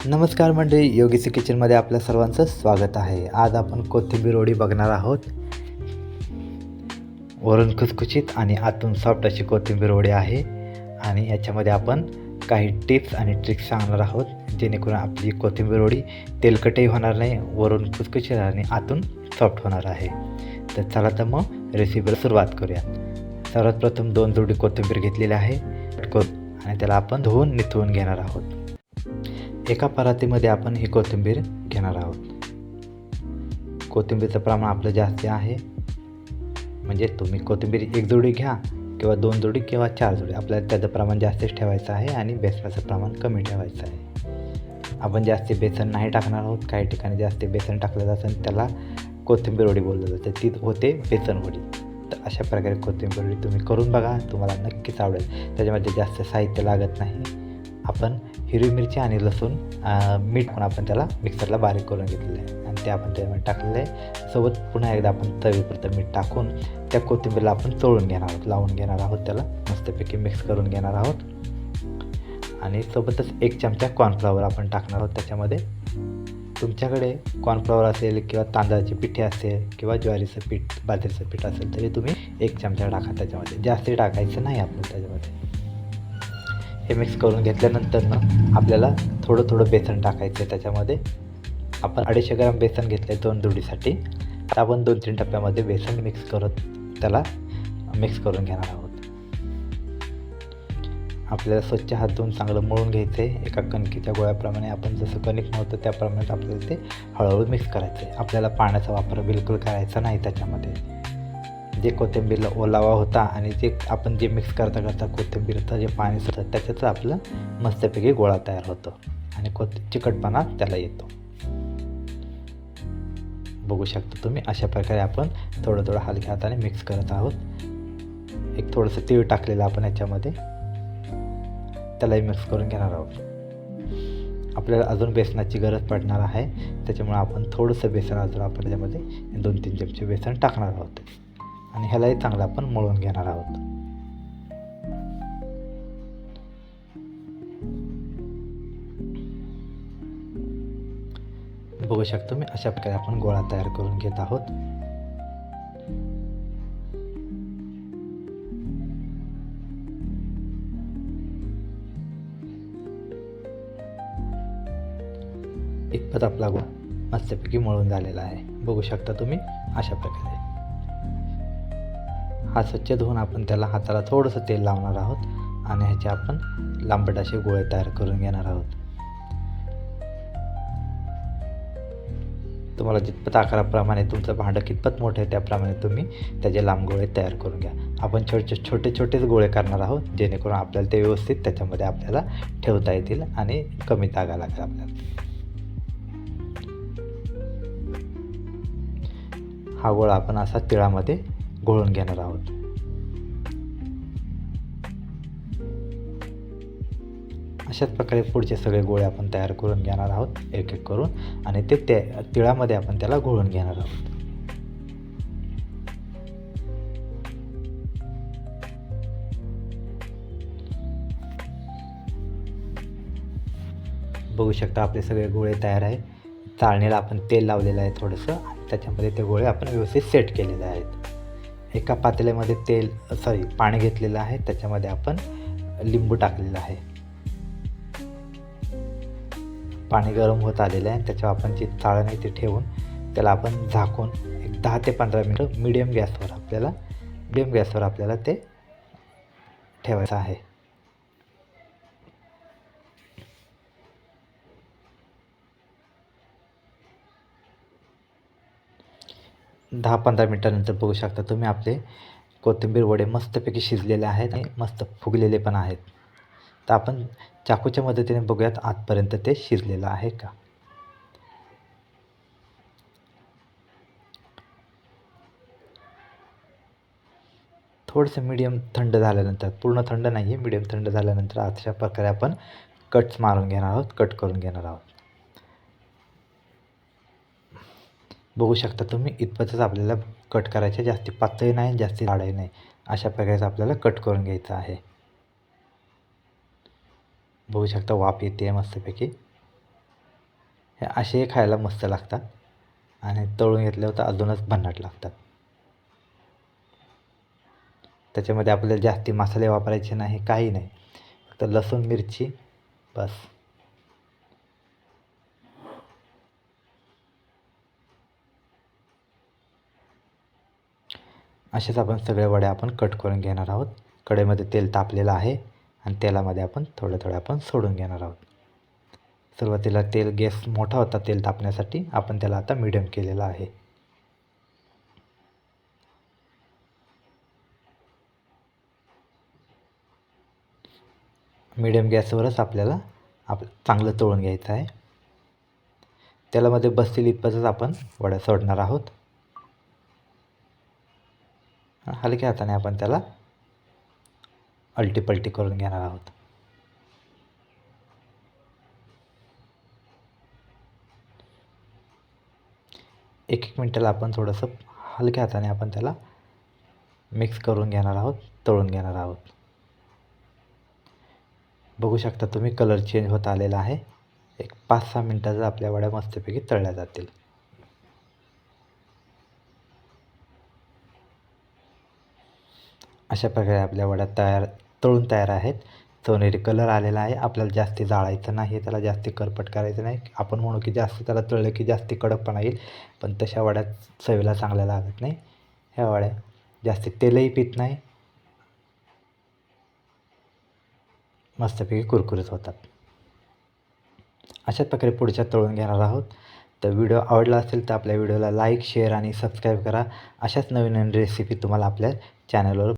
नमस्कार मंडळी, योगीसी किचनमध्ये आपल्या सर्वांचं स्वागत आहे. आज आपण कोथिंबीर वडी बघणार आहोत. वरून खुसखुशीत आणि आतून सॉफ्ट अशी कोथिंबीर वडी आहे आणि याच्यामध्ये आपण काही टिप्स आणि ट्रिक्स सांगणार आहोत, जेणेकरून आपली कोथिंबीर वडी तेलकटही होणार नाही, वरून खुसखुशीत आणि आतून सॉफ्ट होणार आहे. तर चला तर मग रेसिपीला सुरुवात करूया. सर्वात प्रथम 2 जोडी कोथिंबीर घेतलेली आहे आणि त्याला आपण धुवून निथळून घेणार आहोत. एका परातीमध्ये आपण ही कोथिंबीर घेणार आहोत. कोथिंबीरचं प्रमाण आपलं जास्त आहे, म्हणजे तुम्ही कोथिंबीर 1 जोडी घ्या किंवा 2 जोडी किंवा 4 जोडी, आपल्याला त्याचं प्रमाण जास्तच ठेवायचं आहे आणि बेसनाचं प्रमाण कमी ठेवायचं आहे. आपण जास्त बेसन नाही टाकणार आहोत. काही ठिकाणी जास्त बेसन टाकलं जातं, त्याला कोथिंबीर वडी बोललं जातं, ती होते बेसन वडी. तर अशा प्रकारे कोथिंबीर वडी तुम्ही करून बघा, तुम्हाला नक्कीच आवडेल. त्याच्यामध्ये जास्त साहित्य लागत नाही. आपण हिरवी मिरची आणि लसूण, मीठ पण आपण त्याला मिक्सरला बारीक करून घेतलेलं आहे आणि ते आपण त्यामध्ये टाकलेलं आहे. सोबत पुन्हा एकदा आपण तवीपुरतं मीठ टाकून त्या कोथिंबीरला आपण चोळून घेणार आहोत, लावून घेणार आहोत. त्याला मस्तपैकी मिक्स करून घेणार आहोत आणि सोबतच 1 चमचा कॉर्नफ्लॉवर आपण टाकणार आहोत त्याच्यामध्ये. तुमच्याकडे कॉर्नफ्लॉवर असेल किंवा तांदळाची पिठी असेल किंवा ज्वारीचं पीठ, बाजरीचं पीठ असेल तरी तुम्ही 1 चमचा टाका त्याच्यामध्ये. जास्त टाकायचं नाही आपल्याला त्याच्यामध्ये. हे मिक्स करून घेतल्यानंतर आपल्याला थोडं थोडं बेसन टाकायचं आहे त्याच्यामध्ये. आपण 250 ग्राम बेसन घेतलं आहे 2 जोडीसाठी. तर आपण 2-3 टप्प्यामध्ये बेसन मिक्स करत त्याला मिक्स करून घेणार आहोत. आपल्याला स्वच्छ हात धुवून चांगलं मळून घ्यायचं आहे. एका कणकीच्या गोळ्याप्रमाणे आपण जसं कणिक मळतो त्याप्रमाणे आपल्याला ते हळूहळू मिक्स करायचं आहे. आपल्याला पाण्याचा वापर बिलकुल करायचा नाही त्याच्यामध्ये. जे कोथिंबीरला ओलावा होता आणि जे आपण जे मिक्स करता करता कोथिंबीरचं जे पाणी सुटतं त्याच्याचं आपलं मस्तपैकी गोळा तयार होतो आणि चिकटपणा त्याला येतो. बघू शकता तुम्ही, अशा प्रकारे आपण थोडं थोडं हलक्या हाताने मिक्स करत आहोत. एक थोडंसं तीळ टाकलेलं आपण याच्यामध्ये, त्यालाही मिक्स करून घेणार आहोत. आपल्याला अजून बेसनाची गरज पडणार आहे, त्याच्यामुळे आपण थोडंसं बेसन अजून आपण त्याच्यामध्ये 2-3 चमचे बेसन टाकणार आहोत आणि ह्यालाही चांगलं आपण मळून घेणार आहोत. बघू शकतो तुम्ही, अशा प्रकारे आपण गोळा तयार करून घेत आहोत. इतपत आपला गोळा मस्तपैकी मळून झालेला आहे. बघू शकता तुम्ही, अशा प्रकारे. हात स्वच्छ धुवून आपण त्याला हाताला थोडंसं तेल लावणार आहोत आणि ह्याचे आपण लांबट असे गोळे तयार करून घेणार आहोत. तुम्हाला जितपत आकाराप्रमाणे तुमचं भांडं कितपत मोठं आहे त्याप्रमाणे तुम्ही त्याचे लांब गोळे तयार करून घ्या. आपण छोटेच गोळे करणार आहोत, जेणेकरून आपल्याला ते व्यवस्थित त्याच्यामध्ये आपल्याला ठेवता येतील आणि कमी जागा लागेल आपल्याला. हा गोळा आपण असा तिळामध्ये घोळून घेणार आहोत. अशाच प्रकारे पुढचे सगळे गोळे आपण तयार करून घेणार आहोत एक एक करून आणि ते तिळामध्ये आपण त्याला घोळून घेणार आहोत. बघू शकता आपले सगळे गोळे तयार आहे. चाळणीला आपण तेल लावलेलं आहे थोडंसं आणि त्याच्यामध्ये ते गोळे आपण व्यवस्थित सेट केलेले आहेत. एका पातेल्यामध्ये पाणी घेतलेलं आहे, त्याच्यामध्ये आपण लिंबू टाकलेलं आहे. पाणी गरम होत आलेलं आहे, त्याच्यावर आपण जी चाळण आहे ती ठेवून त्याला आपण झाकून एक 10 ते 15 मिनटं मिडियम गॅसवर आपल्याला ते ठेवायचं आहे. 10-15 मिनटानंतर बघू शकता तुम्ही, आपले कोथिंबीर वडे मस्तपैकी शिजलेले आहेत आणि मस्त फुगलेले पण आहेत. तर आपण चाकूच्या मदतीने बघूयात आतपर्यंत ते शिजलेलं आहे का. थोडंसं मीडियम थंड झाल्यानंतर, पूर्ण थंड नाही आहे, मीडियम थंड झाल्यानंतर अशा प्रकारे आपण कट्स मारून घेणार आहोत, कट करून घेणार आहोत. बघू शकता तुम्ही, इतपतच आपल्याला कट करायचे, जास्ती पातळही नाही जास्ती जाडही नाही. अशा प्रकारे आपल्याला कट करून घ्यायचं आहे. बघू शकता वाफ येते मस्तपैकी. हे असे खायला मस्त लागतात आणि तळून घेतल्यावर तर अजूनच भन्नाट लागतात. त्याच्यामध्ये आपल्याला जास्ती मसाले वापरायचे नाही, काही नाही, फक्त लसूण मिरची बस. असेच आपण सगळ्या वड्या आपण कट करून घेणार आहोत. कढईमध्ये तेल तापलेलं आहे आणि तेलामध्ये आपण थोडं थोडं आपण सोडून घेणार आहोत. सुरुवातीला तेल गॅस मोठा होता तेल तापण्यासाठी, आपण त्याला आता मीडियम केलेला आहे. मीडियम गॅसवरच आपल्याला चांगलं तळून घ्यायचं आहे. तेलामध्ये बसतील इतपतच आपण वड्या सोडणार आहोत. हलक्या हाताने आपण त्याला अलटी-पलटी करून घेणार आहोत. एक मिनिटाला आपण थोडंसं हलक्या हाताने आपण त्याला मिक्स करून घेणार आहोत, तळून घेणार आहोत. बघू शकता तुम्ही कलर चेंज होत आलेला आहे. एक 5-6 मिनिटात आपल्या वड्या मस्तपैकी तळल्या जातील. अशा प्रकारे आपल्या वड्या तळून तयार आहेत. सोनेरी कलर आलेला आहे. आपल्याला जास्ती जाळायचं नाही, त्याला जास्ती करपट करायचं नाही. आपण म्हणू की जास्त त्याला तळलं की जास्ती कडकपणा येईल, पण तशा वड्या चवीला चांगल्या लागत नाही. ह्या वड्या जास्ती तेलही पित नाही, मस्तपैकी कुरकुरीत होतात. अशाच प्रकारे पुढच्या तळून घेणार आहोत. तर व्हिडिओ आवडला असेल तर आपल्या व्हिडिओला लाईक, शेअर आणि सबस्क्राईब करा. अशाच नवीन नवीन रेसिपी तुम्हाला आपल्या चॅनलवर